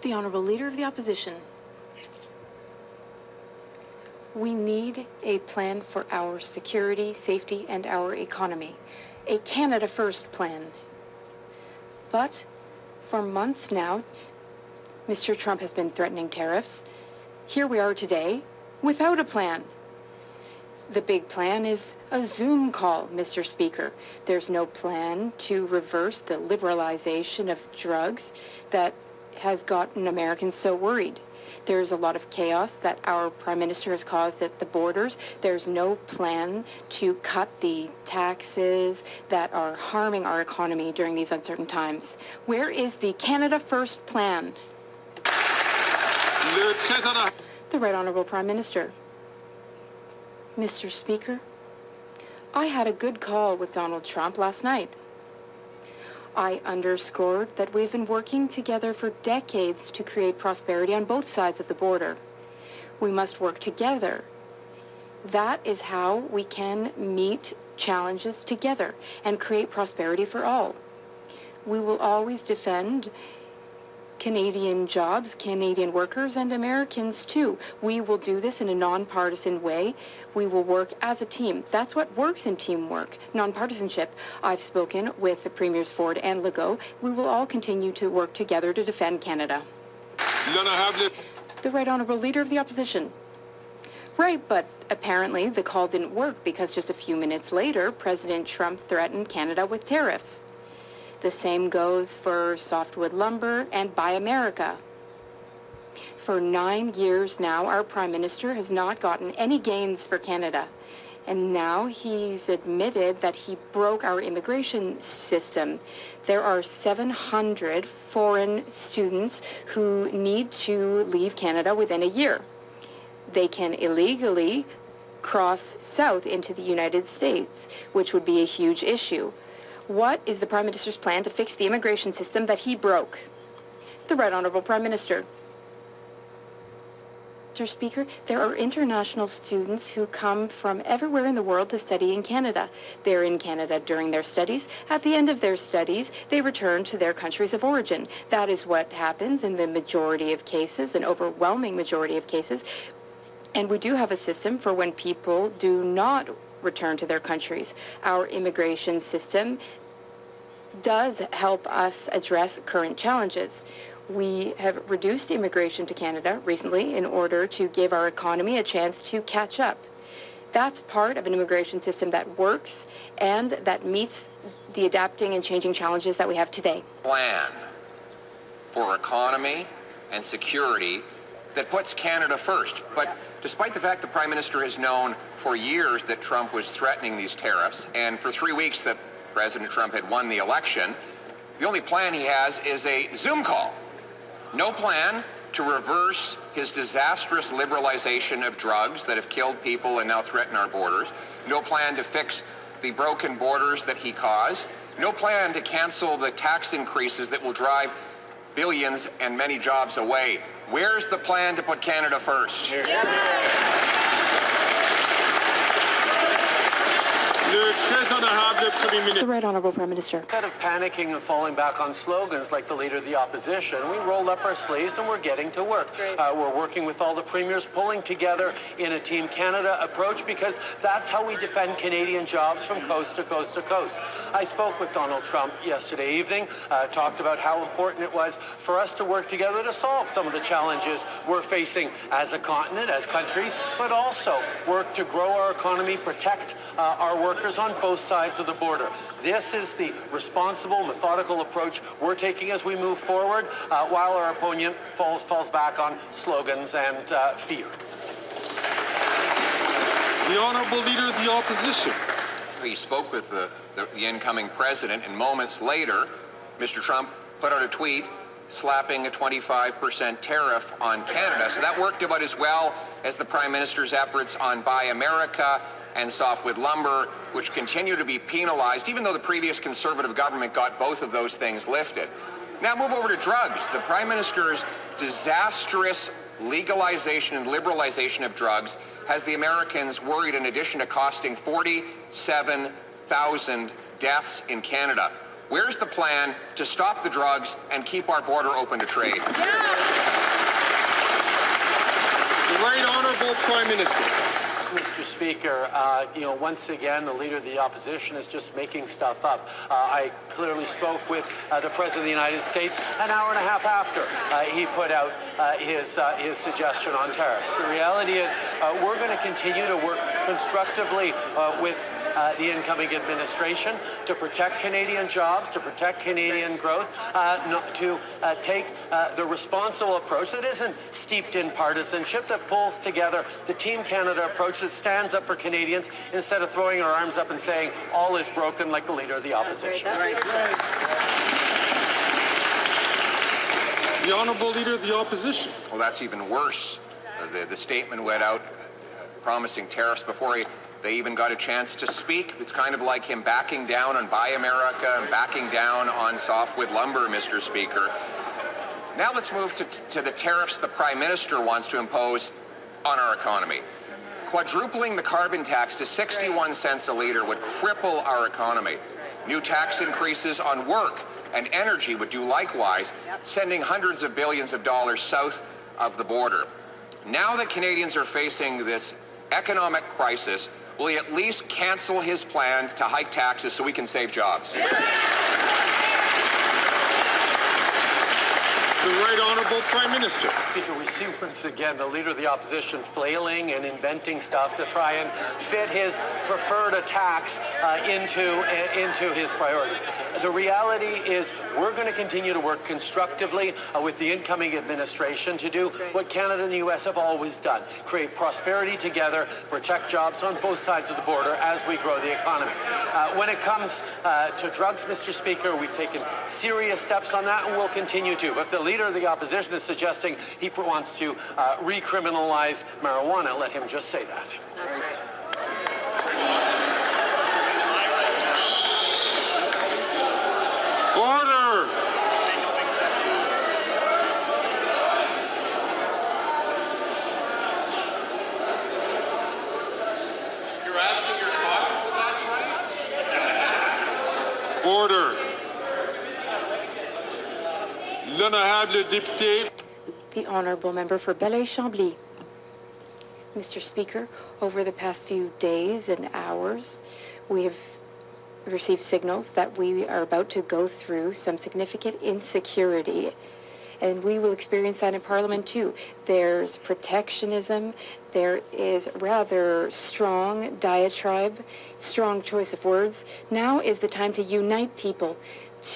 The Honourable Leader of the Opposition. We need a plan for our security, safety, and our economy. A Canada First plan. But for months now, Mr. Trump has been threatening tariffs. Here we are today without a plan. The big plan is a Zoom call, Mr. Speaker. There's no plan to reverse the liberalization of drugs that has gotten Americans so worried. There's a lot of chaos that our Prime Minister has caused at the borders. There's no plan to cut the taxes that are harming our economy during these uncertain times. Where is the Canada First plan? The Right Honourable Prime Minister. Mr. Speaker, I had a good call with Donald Trump last night. I underscored that we've been working together for decades to create prosperity on both sides of the border. We must work together. That is how we can meet challenges together and create prosperity for all. We will always defend Canadian jobs, Canadian workers, and Americans too. We will do this in a nonpartisan way. We will work as a team. That's what works in teamwork, nonpartisanship. I've spoken with the Premiers Ford and Legault. We will all continue to work together to defend Canada. The Right Honourable Leader of the Opposition. Right, but apparently the call didn't work because just a few minutes later, President Trump threatened Canada with tariffs. The same goes for softwood lumber and Buy America. For 9 years now, our Prime Minister has not gotten any gains for Canada. And now he's admitted that he broke our immigration system. There are 700 foreign students who need to leave Canada within a year. They can illegally cross south into the United States, which would be a huge issue. What is the Prime Minister's plan to fix the immigration system that he broke? The Right Honourable Prime Minister. Mr. Speaker, there are international students who come from everywhere in the world to study in Canada. They're in Canada during their studies. At the end of their studies, they return to their countries of origin. That is what happens in the majority of cases, an overwhelming majority of cases. And we do have a system for when people do not return to their countries. Our immigration system does help us address current challenges. We have reduced immigration to Canada recently in order to give our economy a chance to catch up. That's part of an immigration system that works and that meets the adapting and changing challenges that we have today. Plan for economy and security that puts Canada first. But despite the fact the Prime Minister has known for years that Trump was threatening these tariffs, and for 3 weeks that President Trump had won the election, the only plan he has is a Zoom call. No plan to reverse his disastrous liberalization of drugs that have killed people and now threaten our borders. No plan to fix the broken borders that he caused. No plan to cancel the tax increases that will drive billions and many jobs away. Where's the plan to put Canada first? The Right Honourable Prime Minister. Instead of panicking and falling back on slogans like the Leader of the Opposition, we rolled up our sleeves and we're getting to work. We're working with all the premiers, pulling together in a Team Canada approach, because that's how we defend Canadian jobs from coast to coast to coast. I spoke with Donald Trump yesterday evening, talked about how important it was for us to work together to solve some of the challenges we're facing as a continent, as countries, but also work to grow our economy, protect our workers on both sides of the border. This is the responsible, methodical approach we're taking as we move forward, while our opponent falls back on slogans and fear. The Honourable Leader of the Opposition. He spoke with the incoming president, and moments later, Mr. Trump put out a tweet slapping a 25% tariff on Canada. So that worked about as well as the Prime Minister's efforts on Buy America and softwood lumber, which continue to be penalized, even though the previous Conservative government got both of those things lifted. Now move over to drugs. The Prime Minister's disastrous legalization and liberalization of drugs has the Americans worried, in addition to costing 47,000 deaths in Canada. Where's the plan to stop the drugs and keep our border open to trade? The Right Honourable Prime Minister. Mr. Speaker, once again, the Leader of the Opposition is just making stuff up. I clearly spoke with the President of the United States an hour and a half after he put out his suggestion on tariffs. The reality is we're going to continue to work constructively with the incoming administration to protect Canadian jobs, to protect Canadian growth, to take the responsible approach that isn't steeped in partisanship, that pulls together the Team Canada approach that stands up for Canadians instead of throwing our arms up and saying all is broken like the Leader of the Opposition. The Honourable Leader of the Opposition. Well, that's even worse. The statement went out promising tariffs before they even got a chance to speak. It's kind of like him backing down on Buy America and backing down on softwood lumber, Mr. Speaker. Now let's move to the tariffs the Prime Minister wants to impose on our economy. Quadrupling the carbon tax to 61 cents a litre would cripple our economy. New tax increases on work and energy would do likewise, sending hundreds of billions of dollars south of the border. Now that Canadians are facing this economic crisis, will he at least cancel his plan to hike taxes so we can save jobs? The Right Honourable Prime Minister. Speaker, we see once again the Leader of the Opposition flailing and inventing stuff to try and fit his preferred attacks into his priorities. The reality is we're going to continue to work constructively with the incoming administration to do what Canada and the U.S. have always done, create prosperity together, protect jobs on both sides of the border as we grow the economy. When it comes to drugs, Mr. Speaker, we've taken serious steps on that and we'll continue to. But the Leader of the Opposition is suggesting he wants to recriminalize marijuana. Let him just say that. That's right. Order! You're asking your caucus if that's right? Order. L'honorable député. The Honourable Member for Belleuil-Chambly. Mr. Speaker, over the past few days and hours, we have received signals that we are about to go through some significant insecurity, and we will experience that in Parliament too. There's protectionism, there is rather strong diatribe, strong choice of words. Now is the time to unite people,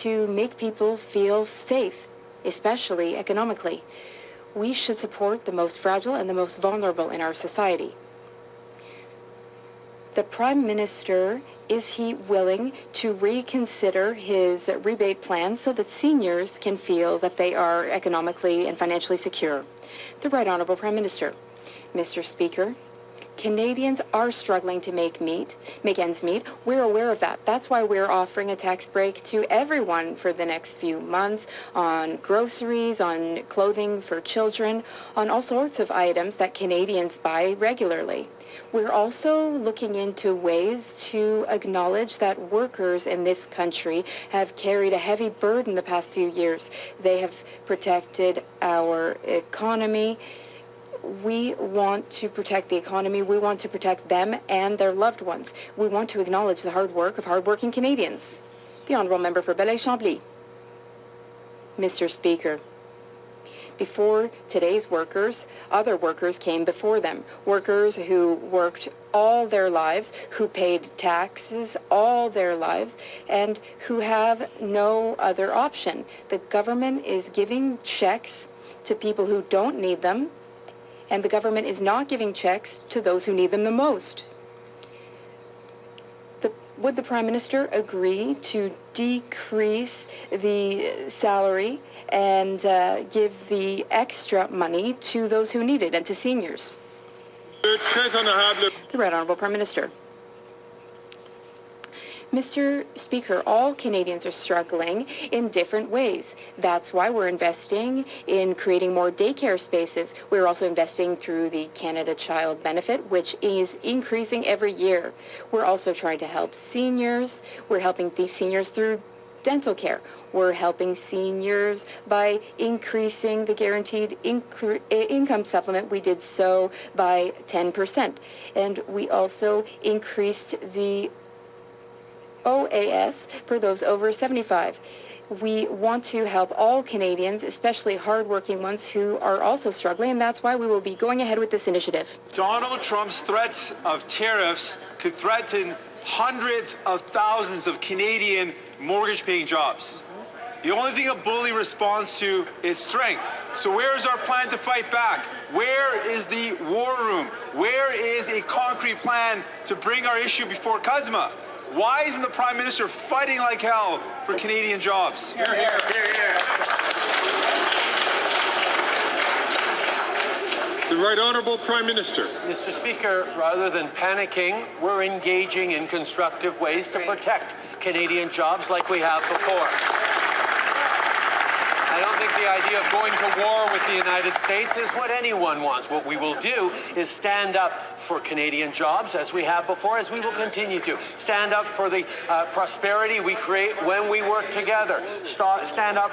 to make people feel safe, especially economically. We should support the most fragile and the most vulnerable in our society. The Prime Minister, is he willing to reconsider his rebate plan so that seniors can feel that they are economically and financially secure? The Right Honourable Prime Minister. Mr. Speaker, Canadians are struggling to make ends meet. We're aware of that. That's why we're offering a tax break to everyone for the next few months on groceries, on clothing for children, on all sorts of items that Canadians buy regularly. We're also looking into ways to acknowledge that workers in this country have carried a heavy burden the past few years. They have protected our economy. We want to protect the economy. We want to protect them and their loved ones. We want to acknowledge the hard work of hardworking Canadians. The Honourable Member for Belleuil-Chambly. Mr. Speaker, before today's workers, other workers came before them. Workers who worked all their lives, who paid taxes all their lives, and who have no other option. The government is giving checks to people who don't need them, and the government is not giving checks to those who need them the most. Would the Prime Minister agree to decrease the salary and give the extra money to those who need it and to seniors? The Right Honourable Prime Minister. Mr. Speaker, all Canadians are struggling in different ways. That's why we're investing in creating more daycare spaces. We're also investing through the Canada Child Benefit, which is increasing every year. We're also trying to help seniors. We're helping these seniors through dental care. We're helping seniors by increasing the guaranteed income supplement. We did so by 10%. And we also increased the OAS for those over 75. We want to help all Canadians, especially hardworking ones who are also struggling, and that's why we will be going ahead with this initiative. Donald Trump's threats of tariffs could threaten hundreds of thousands of Canadian mortgage-paying jobs. The only thing a bully responds to is strength. So where is our plan to fight back? Where is the war room? Where is a concrete plan to bring our issue before CUSMA? Why isn't the Prime Minister fighting like hell for Canadian jobs? Hear, hear, hear, hear. The Right Honourable Prime Minister. Mr. Speaker, rather than panicking, we're engaging in constructive ways to protect Canadian jobs like we have before. I don't think the idea of going to war with the United States is what anyone wants. What we will do is stand up for Canadian jobs, as we have before, as we will continue to. Stand up for the prosperity we create when we work together. Stand up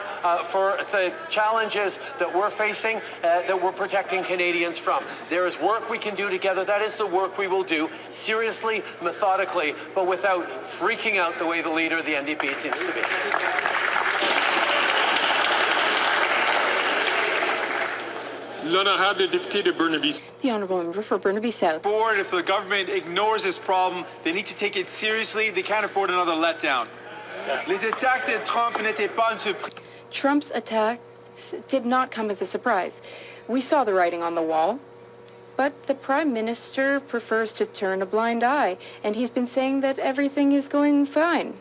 for the challenges that we're facing, that we're protecting Canadians from. There is work we can do together. That is the work we will do, seriously, methodically, but without freaking out the way the leader of the NDP seems to be. L'honorable député de Burnaby. The Honourable Member for Burnaby South. Forward, if the government ignores this problem, they need to take it seriously. They can't afford another letdown. Les attaques de Trump n'étaient pas une surprise. Trump's attacks did not come as a surprise. We saw the writing on the wall. But the Prime Minister prefers to turn a blind eye, and he's been saying that everything is going fine.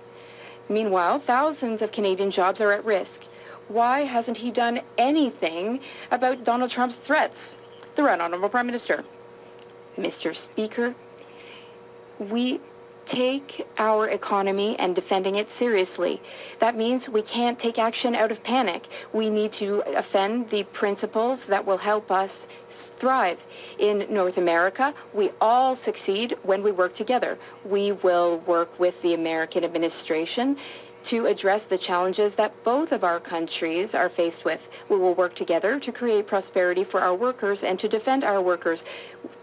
Meanwhile, thousands of Canadian jobs are at risk. Why hasn't he done anything about Donald Trump's threats? The Right Honourable Prime Minister. Mr. Speaker, we take our economy and defending it seriously. That means we can't take action out of panic. We need to defend the principles that will help us thrive. In North America, we all succeed when we work together. We will work with the American administration to address the challenges that both of our countries are faced with. We will work together to create prosperity for our workers and to defend our workers.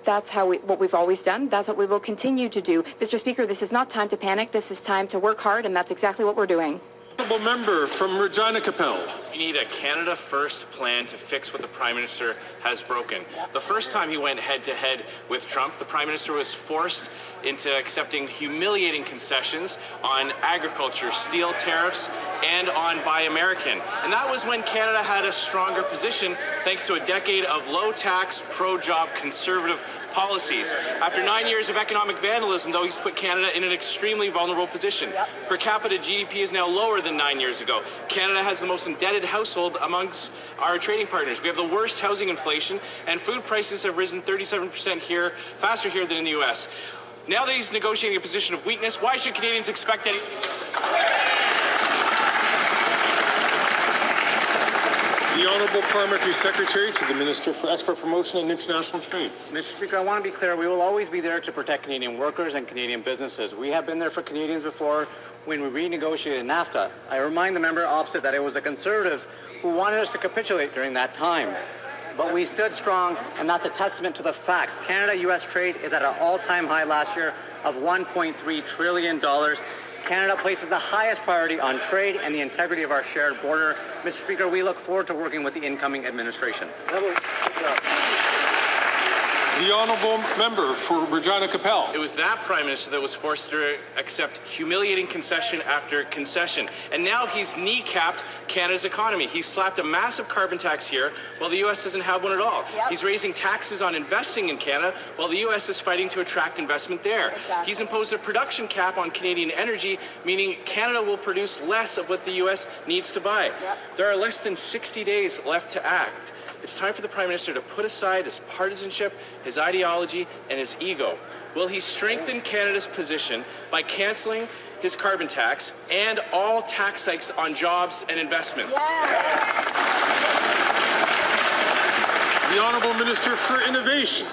That's what we've always done. That's what we will continue to do. Mr. Speaker, this is not time to panic. This is time to work hard, and that's exactly what we're doing. Honourable Member from Regina Capel. We need a Canada First plan to fix what the Prime Minister has broken. The first time he went head-to-head with Trump, the Prime Minister was forced into accepting humiliating concessions on agriculture, steel tariffs, and on Buy American. And that was when Canada had a stronger position thanks to a decade of low-tax, pro-job, conservative policies. After 9 years of economic vandalism, though, he's put Canada in an extremely vulnerable position. Per capita GDP is now lower than 9 years ago. Canada has the most indebted household amongst our trading partners. We have the worst housing inflation, and food prices have risen 37% here, faster here than in the U.S. Now that he's negotiating a position of weakness, why should Canadians expect anything? The Honourable Parliamentary Secretary to the Minister for Export Promotion and International Trade. Mr. Speaker, I want to be clear. We will always be there to protect Canadian workers and Canadian businesses. We have been there for Canadians before when we renegotiated NAFTA. I remind the member opposite that it was the Conservatives who wanted us to capitulate during that time. But we stood strong, and that's a testament to the facts. Canada-U.S. trade is at an all-time high last year of $1.3 trillion. Canada places the highest priority on trade and the integrity of our shared border. Mr. Speaker, we look forward to working with the incoming administration. The Honourable Member for Regina Capel. It was that Prime Minister that was forced to accept humiliating concession after concession. And now he's kneecapped Canada's economy. He's slapped a massive carbon tax here while the U.S. doesn't have one at all. Yep. He's raising taxes on investing in Canada while the U.S. is fighting to attract investment there. Exactly. He's imposed a production cap on Canadian energy, meaning Canada will produce less of what the U.S. needs to buy. Yep. There are less than 60 days left to act. It's time for the Prime Minister to put aside his partisanship, his ideology, and his ego. Will he strengthen Canada's position by cancelling his carbon tax and all tax hikes on jobs and investments? The Honourable Minister for Innovation.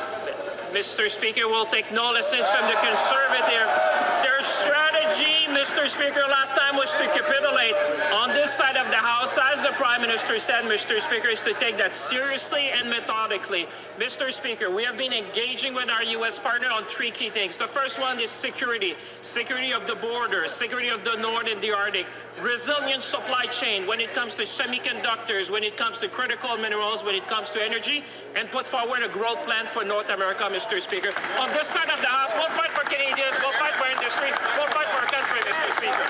Mr. Speaker, will take no lessons from the Conservative. Their strategy, Mr. Speaker, last time was to capitulate on this side of the House. As the Prime Minister said, Mr. Speaker, is to take that seriously and methodically. Mr. Speaker, we have been engaging with our U.S. partner on three key things. The first one is security. Security of the border, security of the North and the Arctic, resilient supply chain when it comes to semiconductors, when it comes to critical minerals, when it comes to energy, and put forward a growth plan for North America, Mr. Speaker. On this side of the House, we'll fight for Canadians, we'll fight for industry, we'll fight for our country, Mr. Speaker.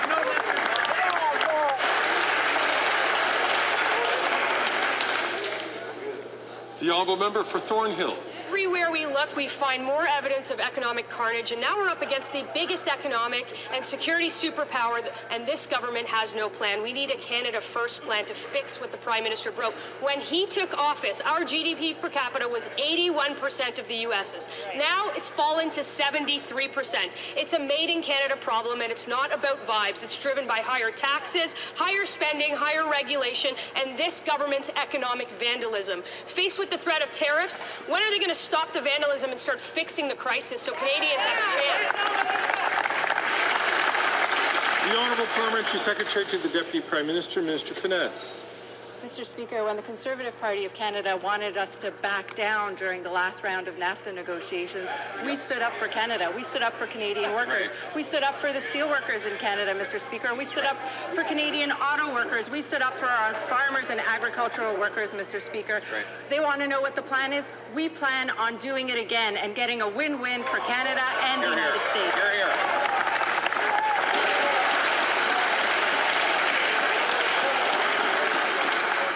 The honourable member for Thornhill. Everywhere we look, we find more evidence of economic carnage, and now we're up against the biggest economic and security superpower, and this government has no plan. We need a Canada First plan to fix what the Prime Minister broke. When he took office, our GDP per capita was 81% of the US's. Now it's fallen to 73%. It's a made-in-Canada problem, and it's not about vibes. It's driven by higher taxes, higher spending, higher regulation, and this government's economic vandalism. Faced with the threat of tariffs, when are they going to stop the vandalism and start fixing the crisis so Canadians have a chance? The Honourable Parliamentary Secretary to the Deputy Prime Minister, Minister of Finance. Mr. Speaker, when the Conservative Party of Canada wanted us to back down during the last round of NAFTA negotiations, we stood up for Canada. We stood up for Canadian workers. We stood up for the steel workers in Canada, Mr. Speaker. We stood up for Canadian auto workers. We stood up for our farmers and agricultural workers, Mr. Speaker. They want to know what the plan is. We plan on doing it again and getting a win-win for Canada and the United States.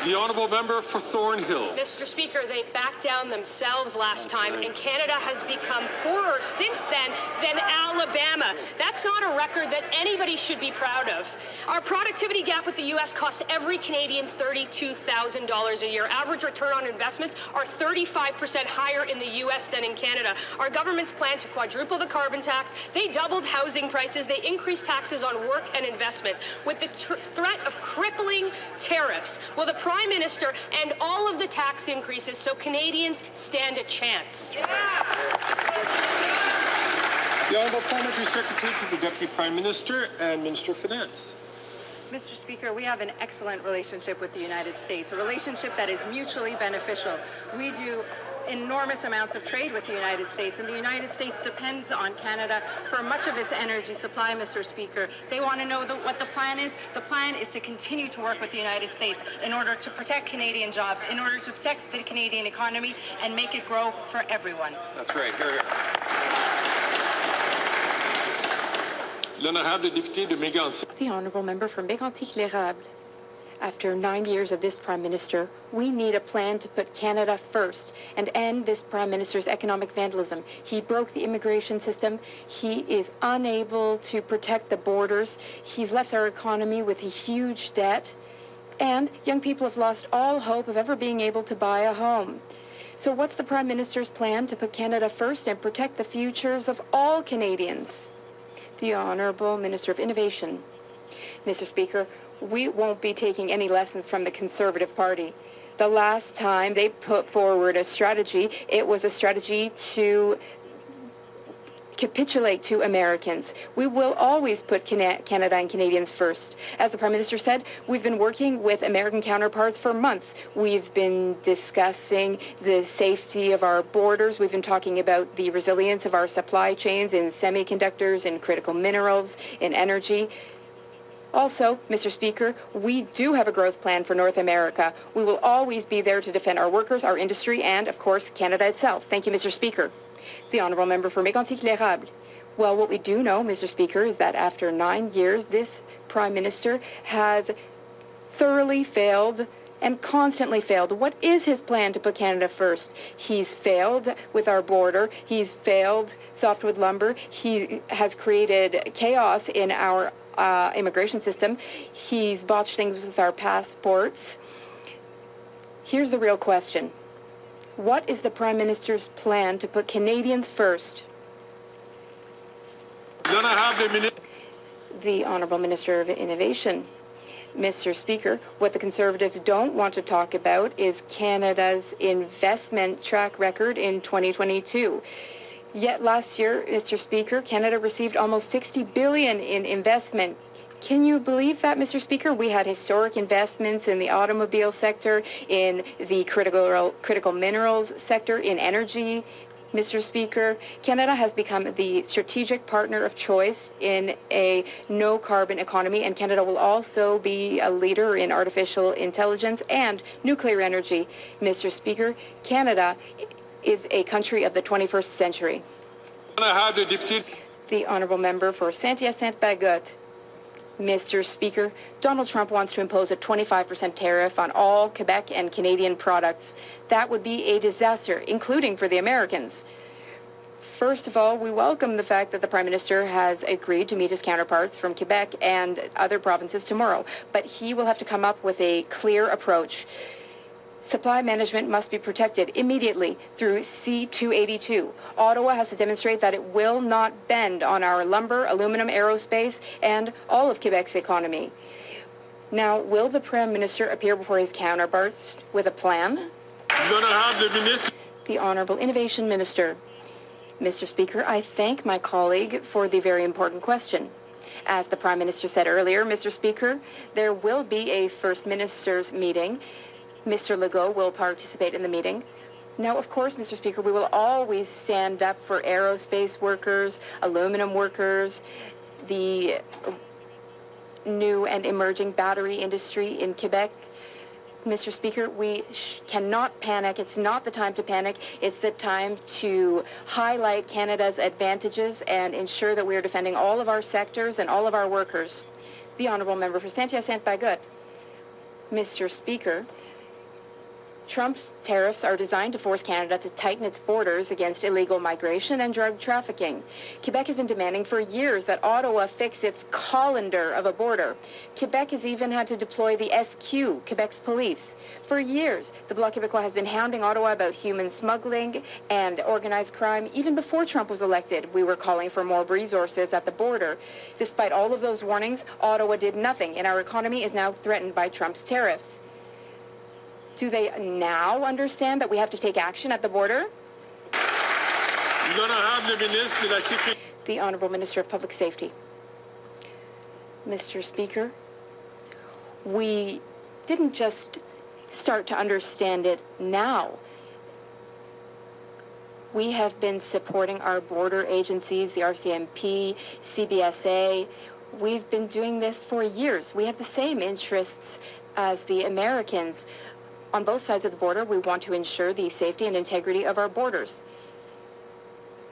The honourable member for Thornhill. Mr. Speaker, they backed down themselves last time, and Canada has become poorer since then than Alabama. That's not a record that anybody should be proud of. Our productivity gap with the U.S. costs every Canadian $32,000 a year. Average return on investments are 35% higher in the U.S. than in Canada. Our government's plan to quadruple the carbon tax, they doubled housing prices, they increased taxes on work and investment. With the threat of crippling tariffs, will the Prime Minister end all of the tax increases so Canadians stand a chance? The Honourable Parliamentary Secretary to the Deputy Prime Minister and Minister of Finance. Mr. Speaker, we have an excellent relationship with the United States, a relationship that is mutually beneficial. We do enormous amounts of trade with the United States, and the United States depends on Canada for much of its energy supply, Mr. Speaker. They want to know what the plan is. The plan is to continue to work with the United States in order to protect Canadian jobs, in order to protect the Canadian economy and make it grow for everyone. That's right. L'honorable député de Mégantic. The honourable member for Mégantic-l'Érable. After 9 years of this Prime Minister, we need a plan to put Canada first and end this Prime Minister's economic vandalism. He broke the immigration system. He is unable to protect the borders. He's left our economy with a huge debt. And young people have lost all hope of ever being able to buy a home. So what's the Prime Minister's plan to put Canada first and protect the futures of all Canadians? The Honourable Minister of Innovation. Mr. Speaker, we won't be taking any lessons from the Conservative Party. The last time they put forward a strategy, it was a strategy to capitulate to Americans. We will always put Canada and Canadians first. As the Prime Minister said, we've been working with American counterparts for months. We've been discussing the safety of our borders. We've been talking about the resilience of our supply chains in semiconductors, in critical minerals, in energy. Also, Mr. Speaker, we do have a growth plan for North America. We will always be there to defend our workers, our industry, and, of course, Canada itself. Thank you, Mr. Speaker. The Honourable Member for Mégantic-l'Érable. Well, what we do know, Mr. Speaker, is that after 9 years, this Prime Minister has thoroughly failed and constantly failed. What is his plan to put Canada first? He's failed with our border. He's failed softwood lumber. He has created chaos in our immigration system. He's botched things with our passports. Here's the real question. What is the Prime Minister's plan to put Canadians first? The Honourable Minister of Innovation. Mr. Speaker, what the Conservatives don't want to talk about is Canada's investment track record in 2022. Yet last year, Mr. Speaker, Canada received almost $60 billion in investment. Can you believe that, Mr. Speaker? We had historic investments in the automobile sector, in the critical minerals sector, in energy. Mr. Speaker, Canada has become the strategic partner of choice in a no-carbon economy, and Canada will also be a leader in artificial intelligence and nuclear energy. Mr. Speaker, Canada is a country of the 21st century. The honourable member for Saint-Hyacinthe-Bagotte. Mr. Speaker, Donald Trump wants to impose a 25% tariff on all Quebec and Canadian products. That would be a disaster, including for the Americans. First of all, we welcome the fact that the Prime Minister has agreed to meet his counterparts from Quebec and other provinces tomorrow, but he will have to come up with a clear approach. Supply management must be protected immediately through C-282. Ottawa has to demonstrate that it will not bend on our lumber, aluminum, aerospace, and all of Quebec's economy. Now, will the Prime Minister appear before his counterparts with a plan? The Honourable Innovation Minister. Mr. Speaker, I thank my colleague for the very important question. As the Prime Minister said earlier, Mr. Speaker, there will be a First Minister's meeting. Mr. Legault will participate in the meeting. Now, of course, Mr. Speaker, we will always stand up for aerospace workers, aluminum workers, the new and emerging battery industry in Quebec. Mr. Speaker, we cannot panic. It's not the time to panic. It's the time to highlight Canada's advantages and ensure that we are defending all of our sectors and all of our workers. The Honourable Member for Saint-Hyacinthe-Bagotte. Mr. Speaker, Trump's tariffs are designed to force Canada to tighten its borders against illegal migration and drug trafficking. Quebec has been demanding for years that Ottawa fix its colander of a border. Quebec has even had to deploy the SQ, Quebec's police. For years, the Bloc Québécois has been hounding Ottawa about human smuggling and organized crime. Even before Trump was elected, we were calling for more resources at the border. Despite all of those warnings, Ottawa did nothing, and our economy is now threatened by Trump's tariffs. Do they now understand that we have to take action at the border? The Honourable Minister of Public Safety. Mr. Speaker, we didn't just start to understand it now. We have been supporting our border agencies, the RCMP, CBSA. We've been doing this for years. We have the same interests as the Americans. On both sides of the border, we want to ensure the safety and integrity of our borders.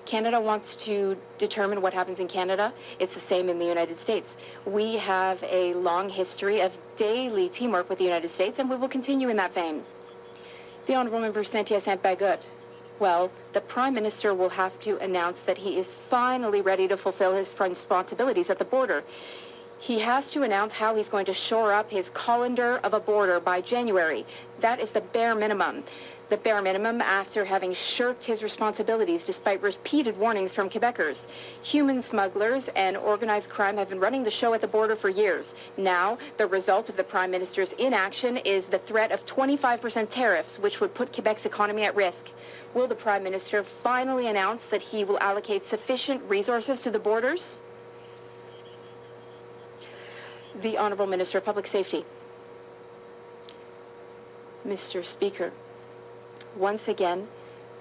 Canada wants to determine what happens in Canada. It's the same in the United States. We have a long history of daily teamwork with the United States, and we will continue in that vein. The Honourable Member Saint-Hyacinthe-Bagotte. Well, the Prime Minister will have to announce that he is finally ready to fulfill his responsibilities at the border. He has to announce how he's going to shore up his colander of a border by January. That is the bare minimum. The bare minimum after having shirked his responsibilities despite repeated warnings from Quebecers. Human smugglers and organized crime have been running the show at the border for years. Now, the result of the Prime Minister's inaction is the threat of 25% tariffs, which would put Quebec's economy at risk. Will the Prime Minister finally announce that he will allocate sufficient resources to the borders? The Honourable Minister of Public Safety. Mr. Speaker, once again,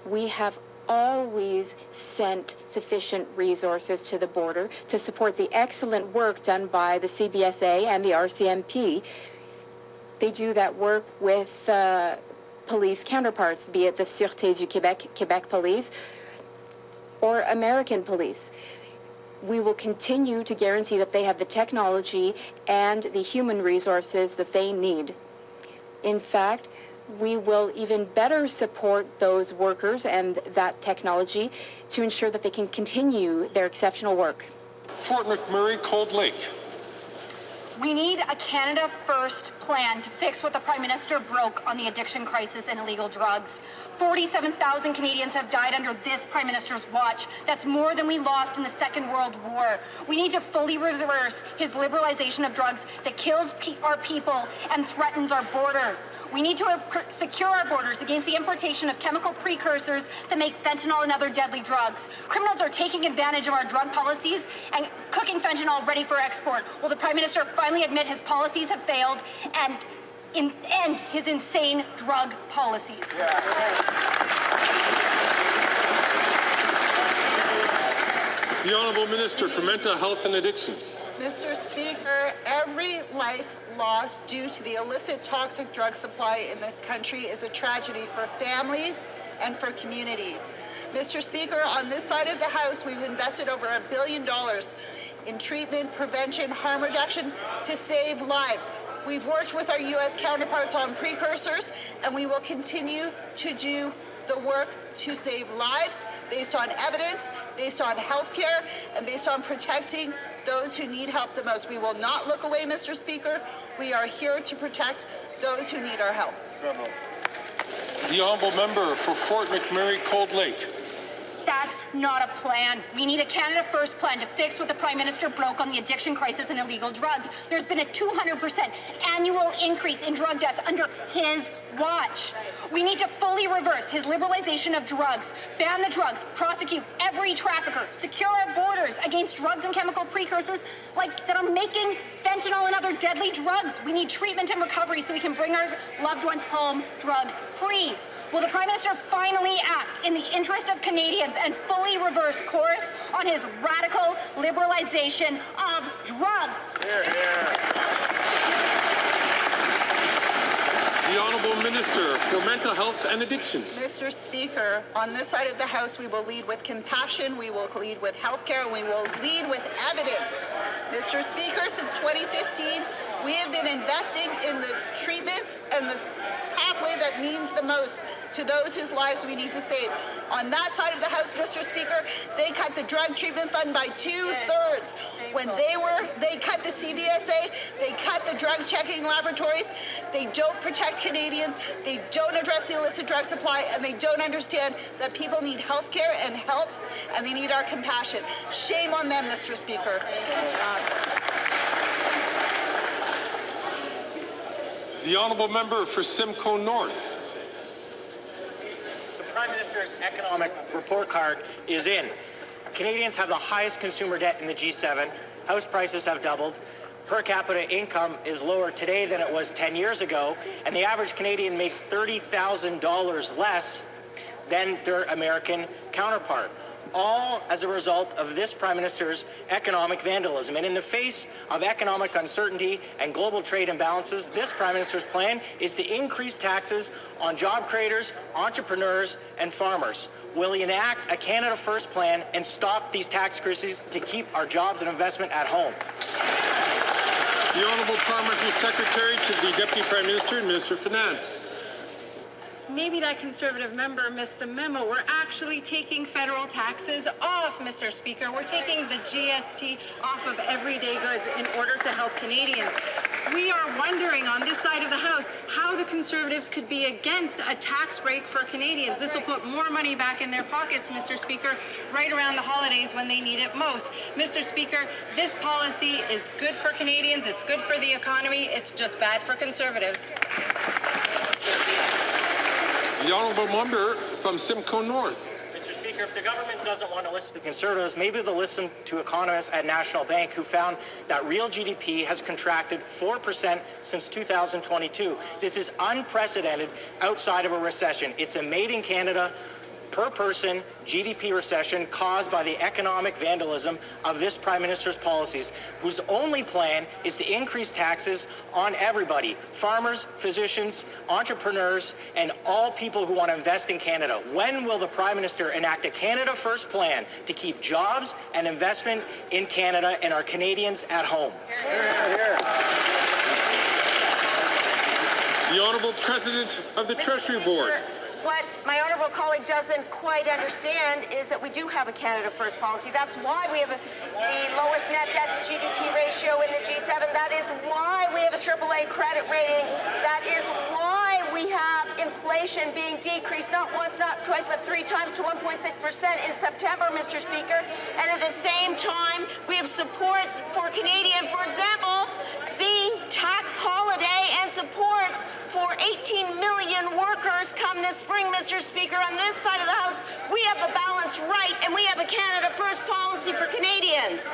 we have always sent sufficient resources to the border to support the excellent work done by the CBSA and the RCMP. They do that work with police counterparts, be it the Sûreté du Québec, Quebec Police, or American police. We will continue to guarantee that they have the technology and the human resources that they need. In fact, we will even better support those workers and that technology to ensure that they can continue their exceptional work. Fort McMurray, Cold Lake. We need a Canada First plan to fix what the Prime Minister broke on the addiction crisis and illegal drugs. 47,000 Canadians have died under this Prime Minister's watch. That's more than we lost in the Second World War. We need to fully reverse his liberalization of drugs that kills our people and threatens our borders. We need to secure our borders against the importation of chemical precursors that make fentanyl and other deadly drugs. Criminals are taking advantage of our drug policies and cooking fentanyl ready for export. Will the Prime Minister finally admit his policies have failed and end his insane drug policies? The Honourable Minister for Mental Health and Addictions. Mr. Speaker, every life lost due to the illicit toxic drug supply in this country is a tragedy for families and for communities. Mr. Speaker, on this side of the House, we've invested over $1 billion in treatment, prevention, harm reduction to save lives. We've worked with our U.S. counterparts on precursors, and we will continue to do the work to save lives based on evidence, based on health care, and based on protecting those who need help the most. We will not look away, Mr. Speaker. We are here to protect those who need our help. The Honourable Member for Fort McMurray Cold Lake. That's not a plan. We need a Canada First plan to fix what the Prime Minister broke on the addiction crisis and illegal drugs. There's been a 200% annual increase in drug deaths under his watch. We need to fully reverse his liberalization of drugs, ban the drugs, prosecute every trafficker, secure our borders against drugs and chemical precursors like that are making fentanyl and other deadly drugs. We need treatment and recovery so we can bring our loved ones home drug-free. Will the Prime Minister finally act in the interest of Canadians and fully reverse course on his radical liberalization of drugs? The Honourable Minister for Mental Health and Addictions. Mr. Speaker, on this side of the House, we will lead with compassion, we will lead with health care, and we will lead with evidence. Mr. Speaker, since 2015, we have been investing in the treatments and the pathway that means the most to those whose lives we need to save. On that side of the House, Mr. Speaker, they cut the drug treatment fund by 2/3. When they cut the CBSA, they cut the drug checking laboratories. They don't protect Canadians. They don't address the illicit drug supply, and they don't understand that people need health care and help, and they need our compassion. Shame on them, Mr. Speaker. The Honourable Member for Simcoe North. The Prime Minister's economic report card is in. Canadians have the highest consumer debt in the G7. House prices have doubled. Per capita income is lower today than it was 10 years ago, and the average Canadian makes $30,000 less than their American counterpart. All as a result of this Prime Minister's economic vandalism. And in the face of economic uncertainty and global trade imbalances, this Prime Minister's plan is to increase taxes on job creators, entrepreneurs, and farmers. Will he enact a Canada First plan and stop these tax increases to keep our jobs and investment at home? The Honourable Parliamentary Secretary to the Deputy Prime Minister and Minister of Finance. Maybe that Conservative member missed the memo. We're actually taking federal taxes off, Mr. Speaker. We're taking the GST off of everyday goods in order to help Canadians. We are wondering on this side of the House how the Conservatives could be against a tax break for Canadians. This will put more money back in their pockets, Mr. Speaker, right around the holidays when they need it most. Mr. Speaker, this policy is good for Canadians. It's good for the economy. It's just bad for Conservatives. The Honourable Member from Simcoe North. Mr. Speaker, if the government doesn't want to listen to Conservatives, maybe they'll listen to economists at National Bank who found that real GDP has contracted 4% since 2022. This is unprecedented outside of a recession. It's a made in Canada, per person GDP recession caused by the economic vandalism of this Prime Minister's policies, whose only plan is to increase taxes on everybody, farmers, physicians, entrepreneurs, and all people who want to invest in Canada. When will the Prime Minister enact a Canada First plan to keep jobs and investment in Canada and our Canadians at home? The Honourable President of the Treasury Board. what my honourable colleague doesn't quite understand is that we do have a Canada First policy. That's why we have the lowest net debt to GDP ratio in the G7. That is why we have a AAA credit rating. That is why we have inflation being decreased not once, not twice, but 3 times to 1.6% in September, Mr. Speaker. And at the same time, we have supports for Canadian, for example, the tax holiday and supports for 18 million workers come this spring, Mr. Speaker. On this side of the House, we have the balance right, and we have a Canada First policy for Canadians.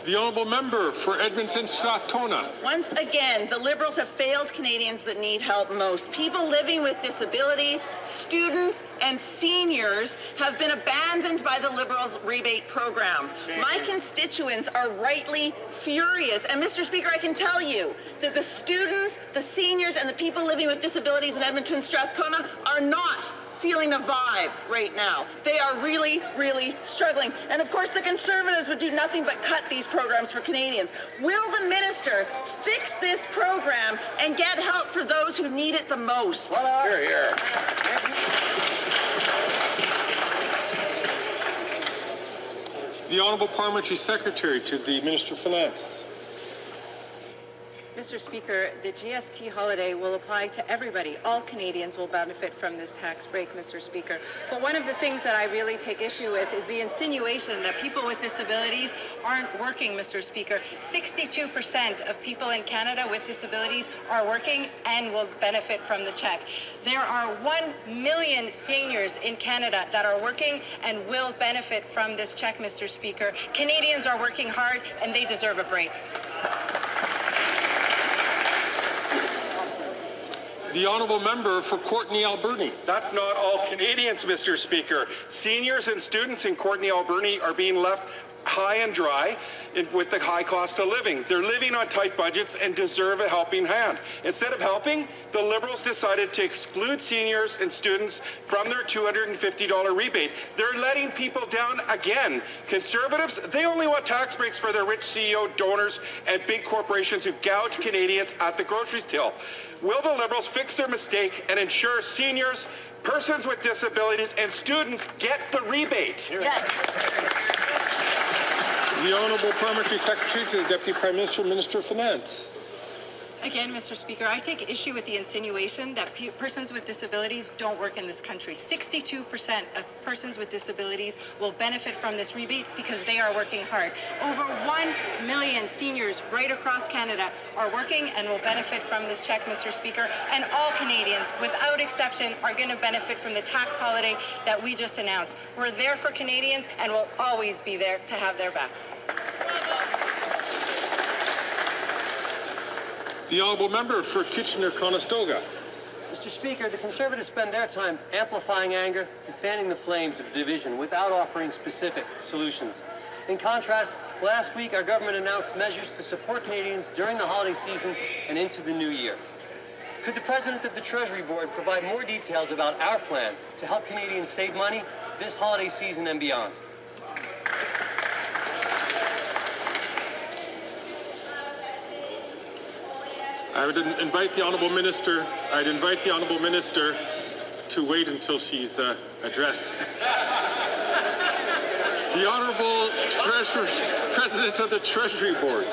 The honourable member for Edmonton Strathcona. Once again, the Liberals have failed Canadians that need help most. People living with disabilities, students, and seniors have been abandoned by the Liberals' rebate program. My constituents are rightly furious. And Mr. Speaker, I can tell you that the students, the seniors, and the people living with disabilities in Edmonton Strathcona are not feeling a vibe right now. They are really, really struggling. And of course, the Conservatives would do nothing but cut these programs for Canadians. Will the minister fix this program and get help for those who need it the most? Hear, hear. The Honourable Parliamentary Secretary to the Minister of Finance. Mr. Speaker, the GST holiday will apply to everybody. All Canadians will benefit from this tax break, Mr. Speaker. But one of the things that I really take issue with is the insinuation that people with disabilities aren't working, Mr. Speaker. 62% of people in Canada with disabilities are working and will benefit from the check. There are 1 million seniors in Canada that are working and will benefit from this check, Mr. Speaker. Canadians are working hard and they deserve a break. The honourable member for Courtenay Alberni. That's not all Canadians, Mr. Speaker. Seniors and students in Courtenay Alberni are being left high and dry with the high cost of living. They're living on tight budgets and deserve a helping hand. Instead of helping, the Liberals decided to exclude seniors and students from their $250 rebate. They're letting people down again. Conservatives, they only want tax breaks for their rich CEO donors and big corporations who gouge Canadians at the grocery till. Will the Liberals fix their mistake and ensure seniors, persons with disabilities, and students get the rebate? Yes. The Honourable Parliamentary Secretary to the Deputy Prime Minister, Minister of Finance. Again, Mr. Speaker, I take issue with the insinuation that persons with disabilities don't work in this country. 62% of persons with disabilities will benefit from this rebate because they are working hard. Over 1 million seniors right across Canada are working and will benefit from this check, Mr. Speaker. And all Canadians, without exception, are going to benefit from the tax holiday that we just announced. We're there for Canadians and will always be there to have their back. The honourable member for Kitchener-Conestoga. Mr. Speaker, the Conservatives spend their time amplifying anger and fanning the flames of division without offering specific solutions. In contrast, last week our government announced measures to support Canadians during the holiday season and into the new year. Could the President of the Treasury Board provide more details about our plan to help Canadians save money this holiday season and beyond? I would invite the Honourable Minister. I'd invite the Honourable Minister to wait until she's addressed. The Honourable President of the Treasury Board.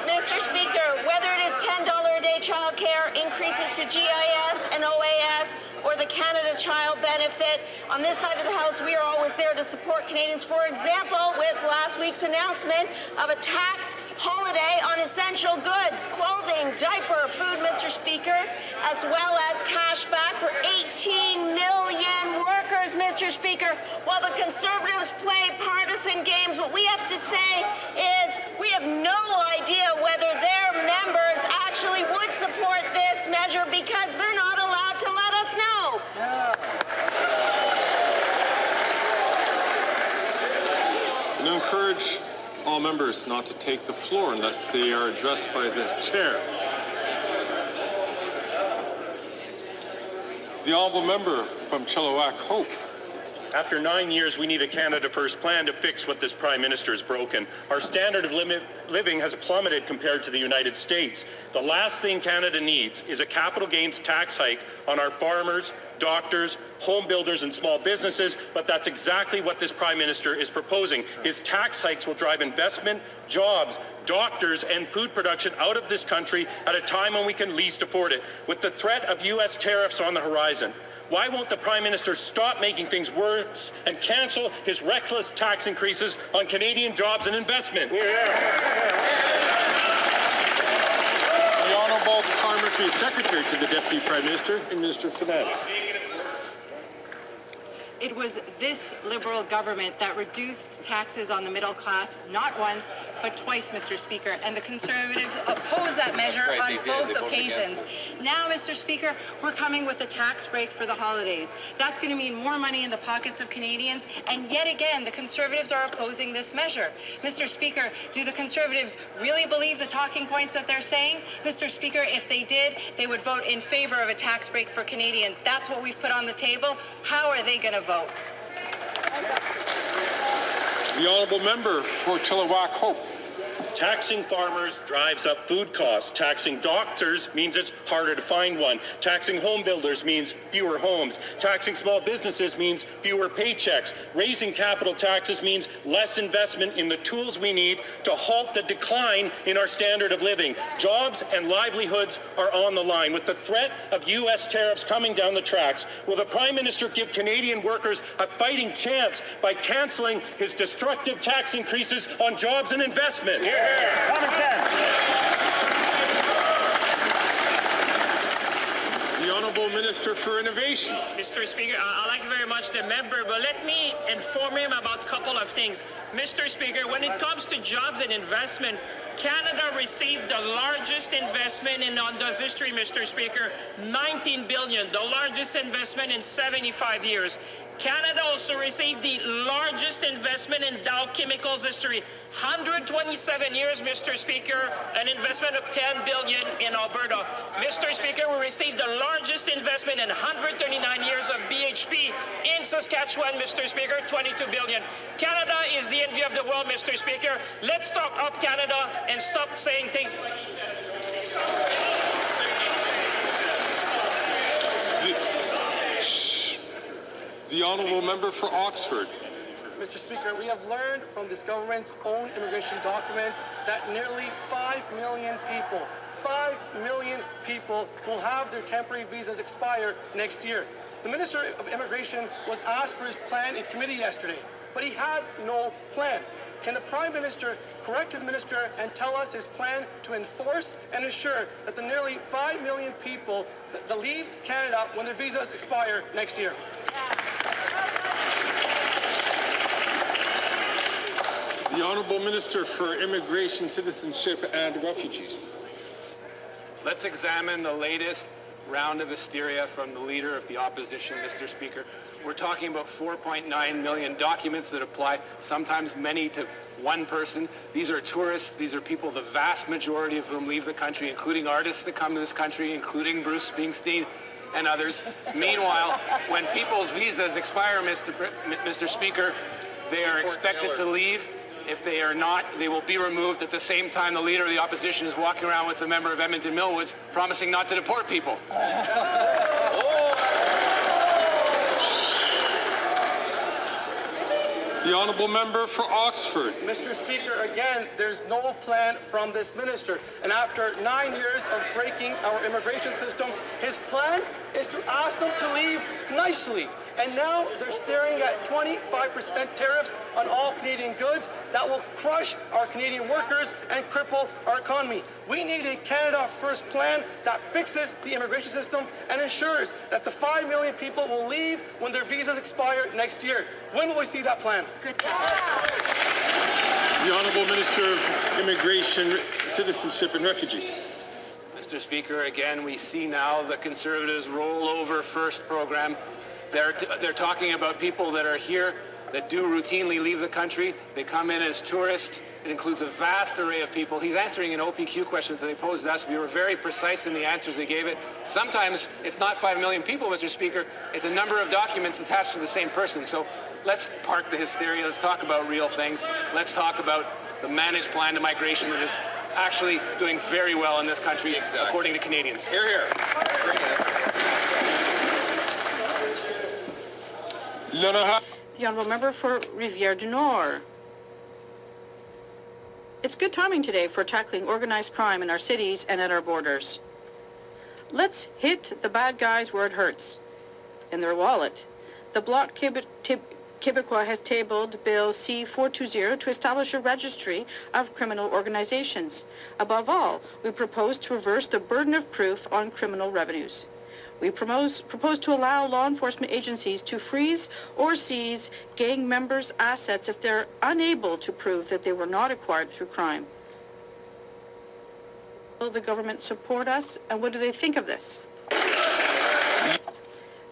Mr. Speaker, whether it is $10 a day childcare, increases to GIS and OAS, or the Canada Child Benefit, on this side of the House, we are always there to support Canadians. For example, with last week's announcement of a tax holiday on essential goods, clothing, diaper, food, Mr. Speaker, as well as cash back for 18 million workers, Mr. Speaker. While the Conservatives play partisan games, what we have to say is we have no idea whether their members actually would support this measure because they're not allowed to let us know. And I encourage all members not to take the floor unless they are addressed by the chair. The honourable member from Chilliwack Hope. After 9 years, we need a Canada First plan to fix what this Prime Minister has broken. Our standard of living has plummeted compared to the United States. The last thing Canada needs is a capital gains tax hike on our farmers, doctors, home builders and small businesses, but that's exactly what this Prime Minister is proposing. His tax hikes will drive investment, jobs, doctors and food production out of this country at a time when we can least afford it. With the threat of U.S. tariffs on the horizon, why won't the Prime Minister stop making things worse and cancel his reckless tax increases on Canadian jobs and investment? The Honourable Parliamentary Secretary to the Deputy Prime Minister and Minister of Finance. It was this Liberal government that reduced taxes on the middle class not once, but twice, Mr. Speaker, and the Conservatives opposed that measure on both occasions. Now, Mr. Speaker, we're coming with a tax break for the holidays. That's going to mean more money in the pockets of Canadians, and yet again, the Conservatives are opposing this measure. Mr. Speaker, do the Conservatives really believe the talking points that they're saying? Mr. Speaker, if they did, they would vote in favor of a tax break for Canadians. That's what we've put on the table. How are they going to vote? The Honourable Member for Chilliwack Hope. Taxing farmers drives up food costs. Taxing doctors means it's harder to find one. Taxing home builders means fewer homes. Taxing small businesses means fewer paychecks. Raising capital taxes means less investment in the tools we need to halt the decline in our standard of living. Jobs and livelihoods are on the line. With the threat of U.S. tariffs coming down the tracks, will the Prime Minister give Canadian workers a fighting chance by cancelling his destructive tax increases on jobs and investment? Common sense. The Honourable Minister for Innovation. Mr. Speaker, I like very much the member, but let me inform him about a couple of things. Mr. Speaker, when it comes to jobs and investment, Canada received the largest investment in Onta's history, Mr. Speaker, $19 billion, the largest investment in 75 years. Canada also received the largest investment in Dow Chemicals history, 127 years, Mr. Speaker, an investment of $10 billion in Alberta. Mr. Speaker, we received the largest investment in 139 years of BHP in Saskatchewan, Mr. Speaker, $22 billion. Canada is the envy of the world, Mr. Speaker. Let's talk up Canada and stop saying things. The Honourable Member for Oxford. Mr. Speaker, we have learned from this government's own immigration documents that nearly 5 million people will have their temporary visas expire next year. The Minister of Immigration was asked for his plan in committee yesterday, but he had no plan. Can the Prime Minister correct his minister and tell us his plan to enforce and ensure that the nearly 5 million people that leave Canada when their visas expire next year? The Honourable Minister for Immigration, Citizenship and Refugees. Let's examine the latest round of hysteria from the Leader of the Opposition, Mr. Speaker. We're talking about 4.9 million documents that apply, sometimes many to one person. These are tourists. These are people, the vast majority of whom leave the country, including artists that come to this country, including Bruce Springsteen and others. Meanwhile, when people's visas expire, Mr. Speaker, they are expected to leave. If they are not, they will be removed. At the same time, the Leader of the Opposition is walking around with the member of Edmonton Millwoods promising not to deport people. The Honourable Member for Oxford. Mr. Speaker, again, there's no plan from this minister. And after 9 years of breaking our immigration system, his plan is to ask them to leave nicely. And now they're staring at 25% tariffs on all Canadian goods that will crush our Canadian workers and cripple our economy. We need a Canada First plan that fixes the immigration system and ensures that the 5 million people will leave when their visas expire next year. When will we see that plan? The Honourable Minister of Immigration, Citizenship and Refugees. Mr. Speaker, again, we see now the Conservatives' rollover first program. They're talking about people that are here that do routinely leave the country. They come in as tourists. It includes a vast array of people. He's answering an OPQ question that they posed us. We were very precise in the answers they gave it. Sometimes it's not 5 million people, Mr. Speaker. It's a number of documents attached to the same person. So let's park the hysteria. Let's talk about real things. Let's talk about the managed plan to migration that is actually doing very well in this country, according to Canadians. Hear, hear. The honourable member for Rivière du Nord. It's good timing today for tackling organized crime in our cities and at our borders. Let's hit the bad guys where it hurts, in their wallet. The Bloc Québécois has tabled Bill C-420 to establish a registry of criminal organizations. Above all, we propose to reverse the burden of proof on criminal revenues. We propose to allow law enforcement agencies to freeze or seize gang members' assets if they're unable to prove that they were not acquired through crime. Will the government support us, and what do they think of this?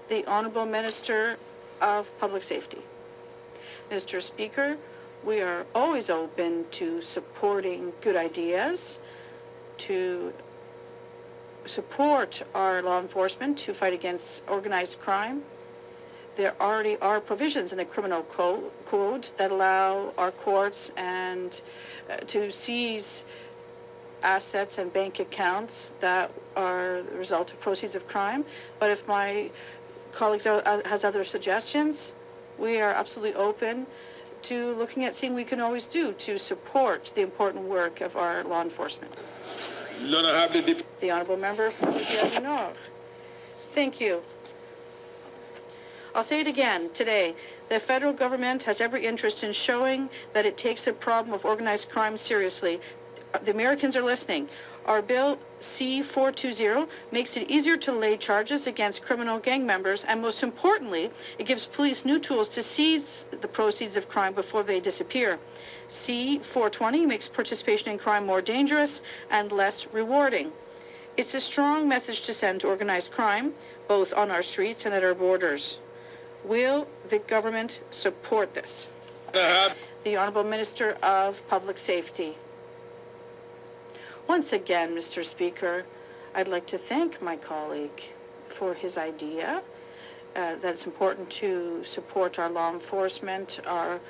The Honourable Minister of Public Safety. Mr. Speaker, we are always open to supporting good ideas, to support our law enforcement to fight against organized crime. There already are provisions in the criminal code that allow our courts and to seize assets and bank accounts that are the result of proceeds of crime. But if my colleagues has other suggestions, we are absolutely open to looking at seeing what we can always do to support the important work of our law enforcement. The honourable member for Rivière du Nord. Thank you. I'll say it again today. The federal government has every interest in showing that it takes the problem of organized crime seriously. The Americans are listening. Our bill C-420 makes it easier to lay charges against criminal gang members, and most importantly, it gives police new tools to seize the proceeds of crime before they disappear. C-420 makes participation in crime more dangerous and less rewarding. It's a strong message to send to organized crime, both on our streets and at our borders. Will the government support this? The Honourable Minister of Public Safety. Once again, Mr. Speaker, I'd like to thank my colleague for his idea that it's important to support our law enforcement, our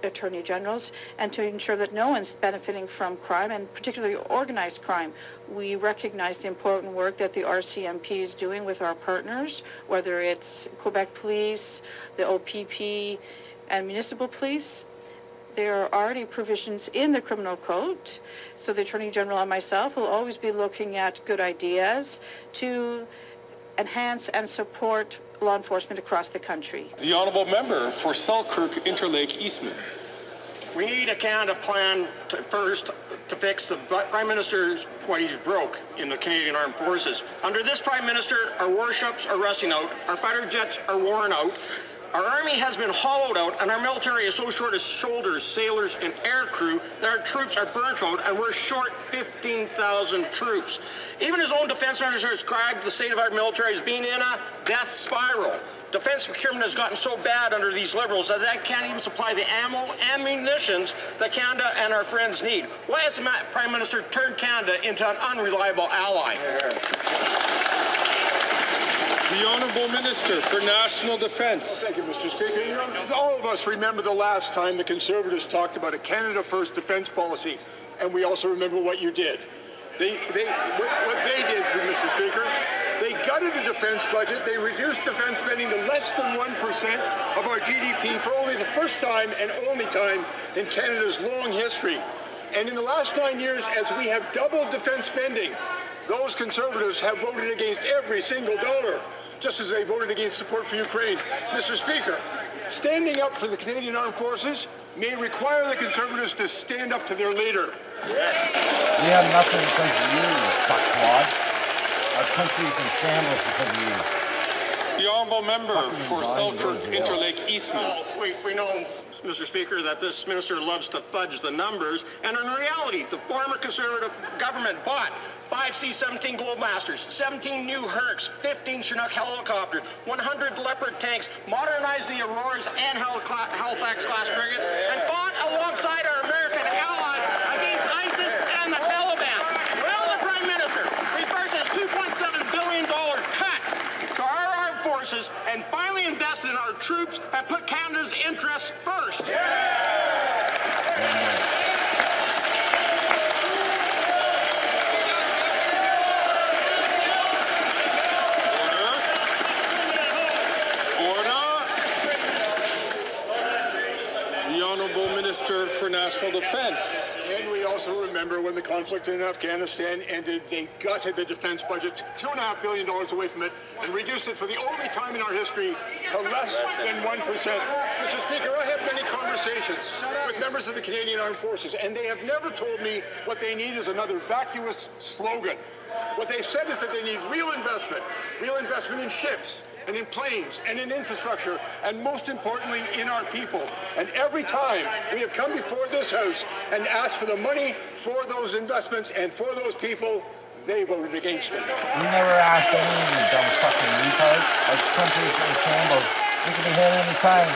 attorney generals, and to ensure that no one's benefiting from crime, and particularly organized crime. We recognize the important work that the RCMP is doing with our partners, whether it's Quebec Police, the OPP, and municipal police. There are already provisions in the criminal code, so the Attorney General and myself will always be looking at good ideas to enhance and support law enforcement across the country. The honourable member for Selkirk Interlake Eastman. We need a Canada plan first to fix the Prime Minister's what he's broke in the Canadian Armed Forces. Under this Prime Minister, our warships are rusting out, our fighter jets are worn out, our army has been hollowed out, and our military is so short of soldiers, sailors, and air crew that our troops are burnt out, and we're short 15,000 troops. Even his own defense minister described the state of our military as being in a death spiral. Defense procurement has gotten so bad under these Liberals that they can't even supply the ammo and munitions that Canada and our friends need. Why has the Prime Minister turned Canada into an unreliable ally? The Honourable Minister for National Defence. Thank you, Mr. Speaker. You know, all of us remember the last time the Conservatives talked about a Canada First defence policy, and we also remember what you did. What they did, Mr. Speaker, they gutted the defence budget. They reduced defence spending to less than 1% of our GDP for only the first time and only time in Canada's long history. And in the last 9 years, as we have doubled defence spending, those Conservatives have voted against every single dollar, just as they voted against support for Ukraine. Mr. Speaker, standing up for the Canadian Armed Forces may require the Conservatives to stand up to their leader. Yes. We have nothing because of you, fuckwad. Our country's in shambles because of you. The honourable member for Selkirk Interlake Eastman. Well, we know, Mr. Speaker, that this minister loves to fudge the numbers, and in reality, the former Conservative government bought 5 C-17 Globemasters, 17 new Hercs, 15 Chinook helicopters, 100 Leopard tanks, modernized the Auroras and Halifax-class frigates, and fought alongside our American Canada's interests first. Minister for National Defense. And we also remember when the conflict in Afghanistan ended, they gutted the defense budget $2.5 billion away from it and reduced it for the only time in our history to less than 1%. Mr. Speaker, I have many conversations with members of the Canadian Armed Forces, and they have never told me what they need is another vacuous slogan. What they said is that they need real investment in ships, and in planes, and in infrastructure, and most importantly, in our people. And every time we have come before this House and asked for the money for those investments and for those people, they voted against it. We never asked any of you dumb fucking retards. Like countries in shambles. We could be hit any time.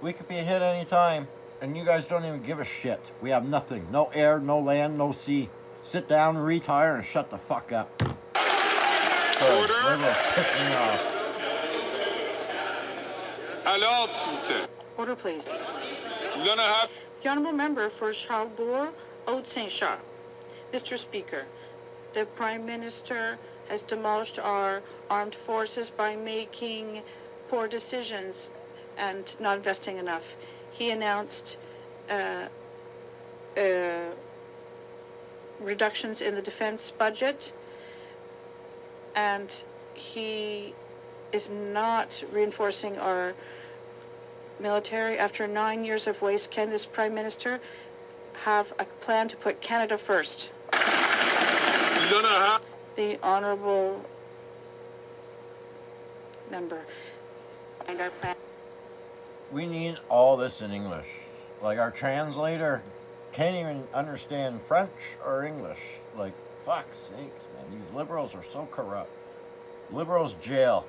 We could be hit any time. And you guys don't even give a shit. We have nothing. No air, no land, no sea. Sit down, retire, and shut the fuck up. Order. Order, please. The Honourable Member for Charlebourg, Haute-Saint-Charles. Mr. Speaker, the Prime Minister has demolished our armed forces by making poor decisions and not investing enough. He announced reductions in the defense budget, and he is not reinforcing our military. After 9 years of waste, can this Prime Minister have a plan to put Canada first? The Honourable Member. And our plan. We need all this in English. Like, our translator can't even understand French or English. Like, fuck's sakes, man. These liberals are so corrupt. Liberals jail.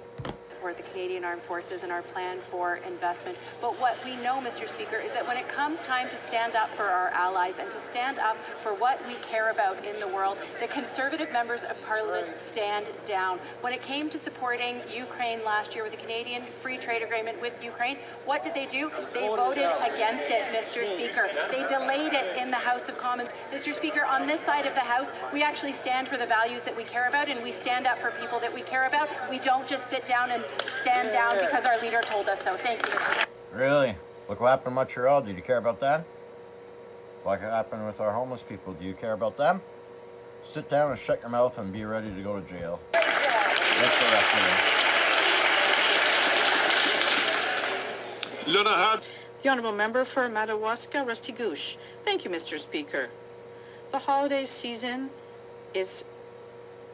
Support the Canadian Armed Forces and our plan for investment. But what we know, Mr. Speaker, is that when it comes time to stand up for our allies and to stand up for what we care about in the world, the Conservative members of Parliament stand down. When it came to supporting Ukraine last year with the Canadian Free Trade Agreement with Ukraine, what did they do? They voted against it, Mr. Speaker. They delayed it in the House of Commons. Mr. Speaker, on this side of the House, we actually stand for the values that we care about, and we stand up for people that we care about. We don't just sit down and stand down because our leader told us so. Thank you, Mr. Speaker. Really? Look what happened in Montreal. Did you care about that? What happened with our homeless people? Do you care about them? Sit down and shut your mouth and be ready to go to jail. That's the rest of them. The Honourable Member for Madawaska, Restigouche. Thank you, Mr. Speaker. The holiday season is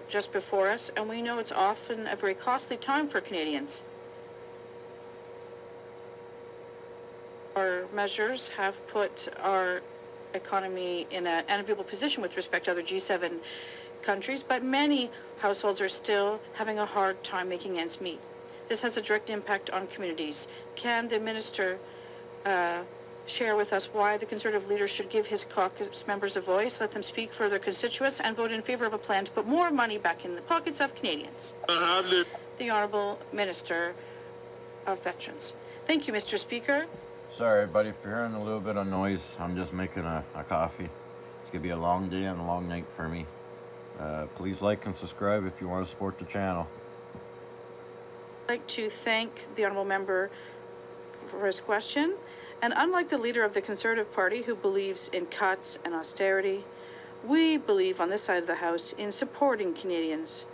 just before us, and we know it's often a very costly time for Canadians. Our measures have put our economy in an enviable position with respect to other G7 countries, but many households are still having a hard time making ends meet. This has a direct impact on communities. Can the Minister share with us why the Conservative leader should give his caucus members a voice, let them speak for their constituents, and vote in favour of a plan to put more money back in the pockets of Canadians? The Honourable Minister of Veterans. Thank you, Mr. Speaker. Sorry, everybody, if you're hearing a little bit of noise, I'm just making a coffee. It's going to be a long day and a long night for me. Please like and subscribe if you want to support the channel. I'd like to thank the Honourable Member for his question. And unlike the leader of the Conservative Party, who believes in cuts and austerity, we believe on this side of the House in supporting Canadians.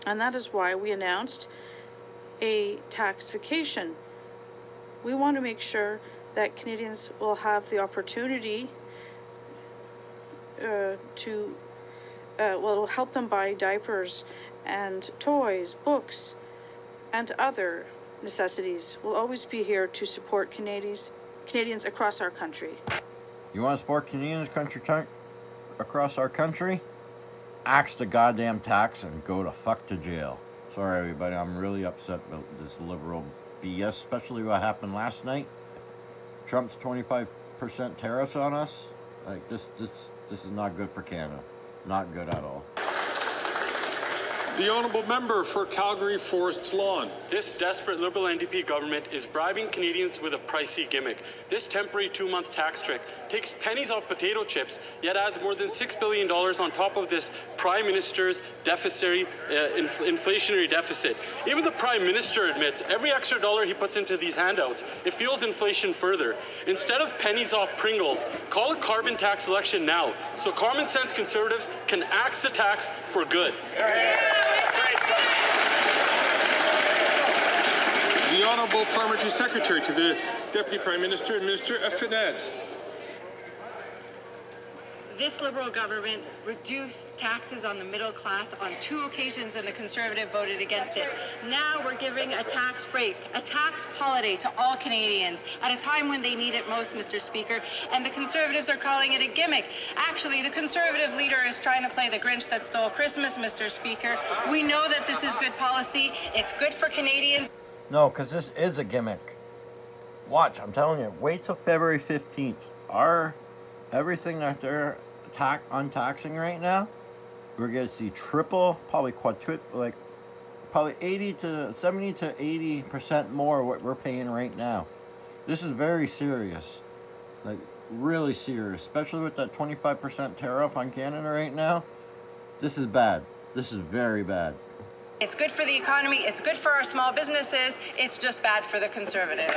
And that is why we announced a tax vacation. We want to make sure that Canadians will have the opportunity it'll help them buy diapers and toys, books, and other necessities. We'll always be here to support Canadians across our country. You want to support Canadians across our country? Axe the goddamn tax and go to fuck to jail. Sorry, everybody, I'm really upset about this liberal BS, especially what happened last night. Trump's 25% tariffs on us. Like, this is not good for Canada. Not good at all. The honourable member for Calgary Forest Lawn. This desperate Liberal NDP government is bribing Canadians with a pricey gimmick. This temporary 2-month tax trick takes pennies off potato chips, yet adds more than $6 billion on top of this Prime Minister's inflationary deficit. Even the Prime Minister admits every extra dollar he puts into these handouts, it fuels inflation further. Instead of pennies off Pringles, call a carbon tax election now, so common sense Conservatives can axe the tax for good. The Honourable Parliamentary Secretary to the Deputy Prime Minister and Minister of Finance. This Liberal government reduced taxes on the middle class on 2 occasions, and the Conservative voted against it. Now we're giving a tax break, a tax holiday to all Canadians at a time when they need it most, Mr. Speaker, and the Conservatives are calling it a gimmick. Actually, the Conservative leader is trying to play the Grinch that stole Christmas, Mr. Speaker. We know that this is good policy. It's good for Canadians. No, because this is a gimmick. Watch, I'm telling you, wait till February 15th. Everything that they're untaxing right now, we're going to see triple, probably quadruple, like probably 70 to 80% more what we're paying right now. This is very serious, like really serious, especially with that 25% tariff on Canada right now. This is bad. This is very bad. It's good for the economy. It's good for our small businesses. It's just bad for the Conservatives.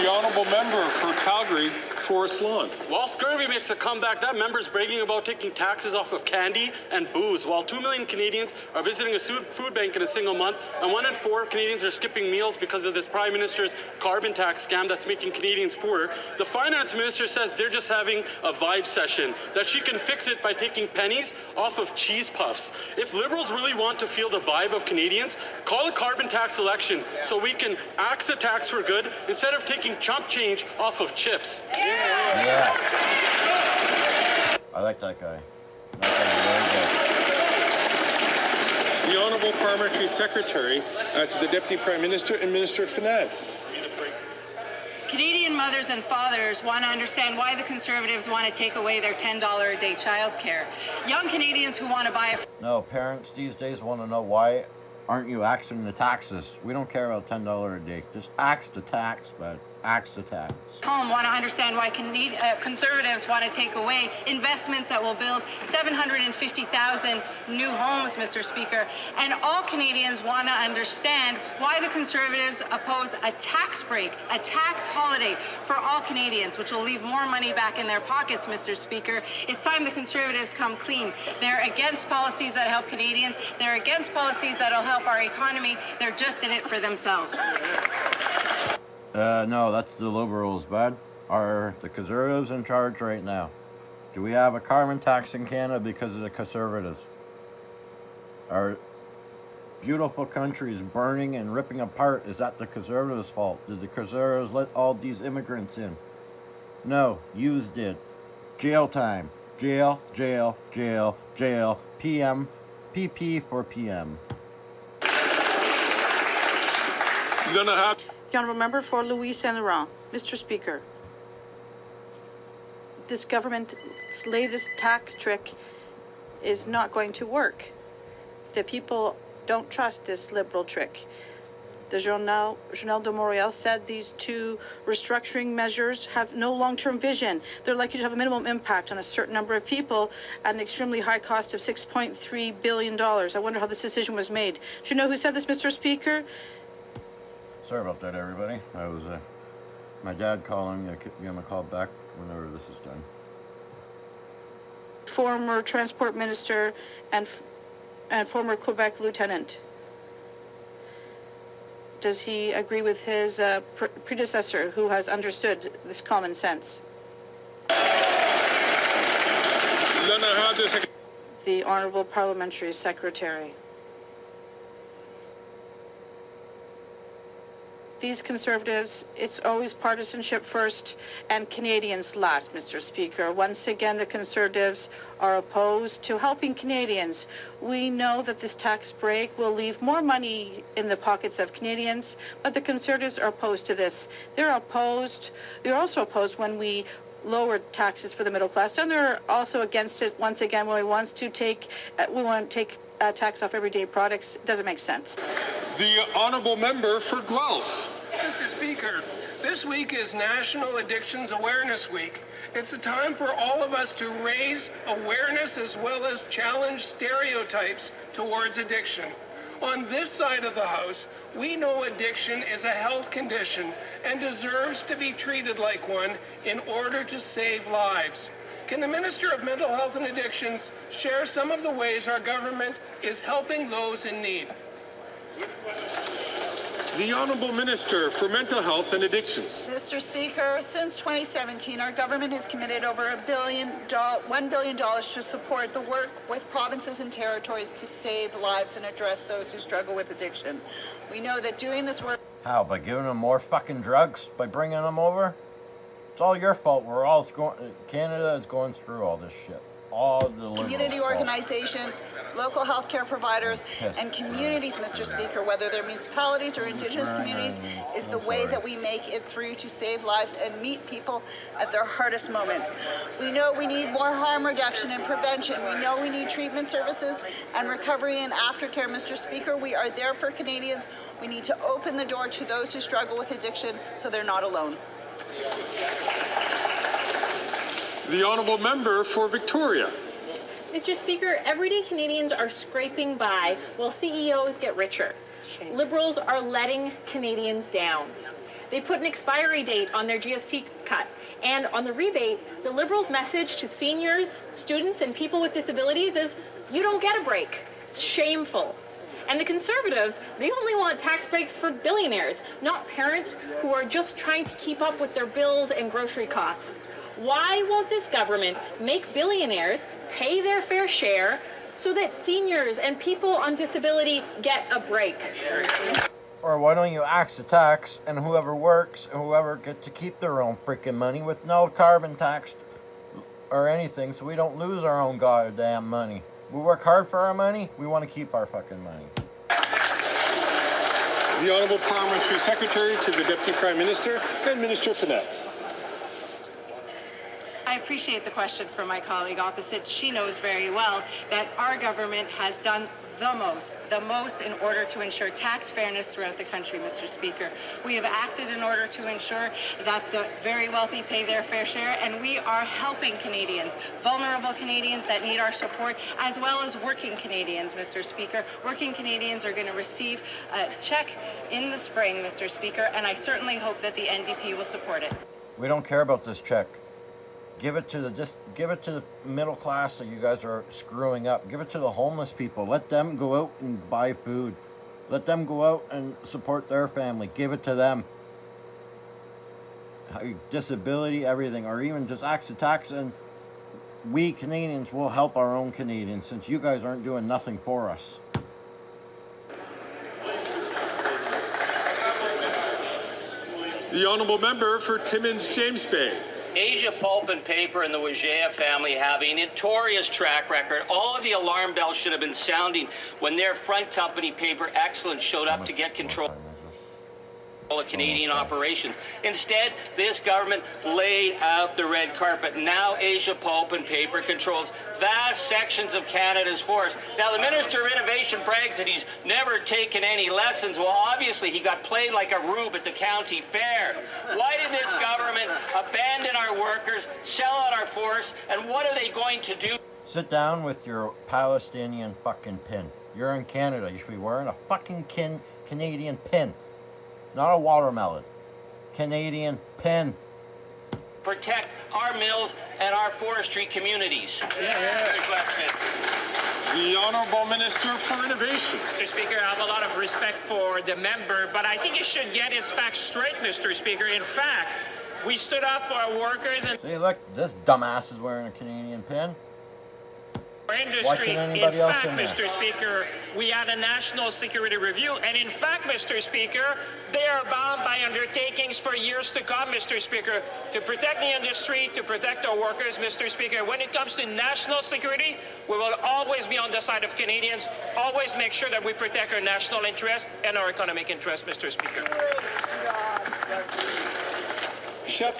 The honourable member for Calgary Forest Lawn. While scurvy makes a comeback, that member's bragging about taking taxes off of candy and booze, while 2 million Canadians are visiting a food bank in a single month, and 1 in 4 Canadians are skipping meals because of this Prime Minister's carbon tax scam that's making Canadians poorer. The Finance Minister says they're just having a vibe session, that she can fix it by taking pennies off of cheese puffs. If Liberals really want to feel the vibe of Canadians, call a carbon tax election so we can axe the tax for good instead of taking chump change off of chips. Yeah. I like that guy. The Honourable Parliamentary Secretary to the Deputy Prime Minister and Minister of Finance. Canadian mothers and fathers want to understand why the Conservatives want to take away their $10 a day childcare. Young Canadians who want to buy a... No, parents these days want to know, why aren't you axing the taxes? We don't care about $10 a day. Just axe the tax, but axe the tax. Home want to understand why Conservatives want to take away investments that will build 750,000 new homes, Mr. Speaker. And all Canadians want to understand why the Conservatives oppose a tax break, a tax holiday for all Canadians, which will leave more money back in their pockets, Mr. Speaker. It's time the Conservatives come clean. They're against policies that help Canadians. They're against policies that will help our economy. They're just in it for themselves. No, that's the Liberals, bud. Are the Conservatives in charge right now? Do we have a carbon tax in Canada because of the Conservatives? Our beautiful country is burning and ripping apart. Is that the Conservatives' fault? Did the Conservatives let all these immigrants in? No, yous did. Jail time. Jail, jail, jail, jail. PM, PP for PM. The Honourable Member for Louis Saint Laurent. Mr. Speaker, this government's latest tax trick is not going to work. The people don't trust this Liberal trick. The Journal de Montréal said these 2 restructuring measures have no long-term vision. They're likely to have a minimum impact on a certain number of people at an extremely high cost of $6.3 billion. I wonder how this decision was made. Do you know who said this, Mr. Speaker? Sorry about that, everybody. I was my dad calling. I'll give him a call back whenever this is done. Former Transport Minister and former Quebec Lieutenant. Does he agree with his predecessor, who has understood this common sense? The Honourable Parliamentary Secretary. These Conservatives, it's always partisanship first and Canadians last, Mr. Speaker. Once again, the Conservatives are opposed to helping Canadians. We know that this tax break will leave more money in the pockets of Canadians, but the Conservatives are opposed to this. They're also opposed when we lower taxes for the middle class. Then they're also against it once again when we want to take tax off everyday products. It doesn't make sense. The honourable member for Guelph. Mr. Speaker, this week is National Addictions Awareness Week. It's a time for all of us to raise awareness as well as challenge stereotypes towards addiction. On this side of the House, we know addiction is a health condition and deserves to be treated like one in order to save lives. Can the Minister of Mental Health and Addictions share some of the ways our government is helping those in need? The Honourable Minister for Mental Health and Addictions. Mr. Speaker, since 2017, our government has committed over $1 billion to support the work with provinces and territories to save lives and address those who struggle with addiction. We know that doing this work... How? By giving them more fucking drugs? By bringing them over? It's all your fault. Canada is going through all this shit. All the Liberals' community fault. organizations, local healthcare providers, and communities, Mr. Speaker, whether they're municipalities or Indigenous communities, is the way that we make it through to save lives and meet people at their hardest moments. We know we need more harm reduction and prevention. We know we need treatment services and recovery and aftercare, Mr. Speaker. We are there for Canadians. We need to open the door to those who struggle with addiction so they're not alone. The Honourable Member for Victoria. Mr. Speaker, everyday Canadians are scraping by while CEOs get richer. Liberals are letting Canadians down. They put an expiry date on their GST cut. And on the rebate, the Liberals' message to seniors, students, and people with disabilities is, you don't get a break. It's shameful. And the Conservatives, they only want tax breaks for billionaires, not parents who are just trying to keep up with their bills and grocery costs. Why won't this government make billionaires pay their fair share so that seniors and people on disability get a break? Or why don't you axe the tax and whoever works and whoever gets to keep their own freaking money with no carbon tax or anything, so we don't lose our own goddamn money. We work hard for our money, we want to keep our fucking money. The Honourable Parliamentary Secretary to the Deputy Prime Minister and Minister of Finance. I appreciate the question from my colleague opposite. She knows very well that our government has done the most in order to ensure tax fairness throughout the country, Mr. Speaker. We have acted in order to ensure that the very wealthy pay their fair share, and we are helping Canadians, vulnerable Canadians that need our support, as well as working Canadians, Mr. Speaker. Working Canadians are going to receive a check in the spring, Mr. Speaker, and I certainly hope that the NDP will support it. We don't care about this check. Give it to the middle class that you guys are screwing up. Give it to the homeless people. Let them go out and buy food. Let them go out and support their family. Give it to them. Disability, everything, or even just axe the tax, and we Canadians will help our own Canadians since you guys aren't doing nothing for us. The Honourable Member for Timmins James Bay. Asia Pulp and Paper and the Wijaya family have a notorious track record. All of the alarm bells should have been sounding when their front company, Paper Excellence, showed up to get control of Canadian operations. Instead, this government laid out the red carpet. Now Asia Pulp and Paper controls vast sections of Canada's forests. Now the Minister of Innovation brags that he's never taken any lessons. Well, obviously he got played like a rube at the county fair. Why did this government abandon our workers, sell out our forests, and what are they going to do? Sit down with your Palestinian fucking pin. You're in Canada. You should be wearing a fucking Canadian pin. Not a watermelon. Canadian pin. Protect our mills and our forestry communities. Good question. The Honourable Minister for Innovation. Mr. Speaker, I have a lot of respect for the member, but I think he should get his facts straight, Mr. Speaker. In fact, we stood up for our workers and... See, look, this dumbass is wearing a Canadian pin. Industry. In fact, Mr. Speaker, we had a national security review, and in fact, Mr. Speaker, they are bound by undertakings for years to come, Mr. Speaker, to protect the industry, to protect our workers, Mr. Speaker. When it comes to national security, we will always be on the side of Canadians, always make sure that we protect our national interests and our economic interests, Mr. Speaker.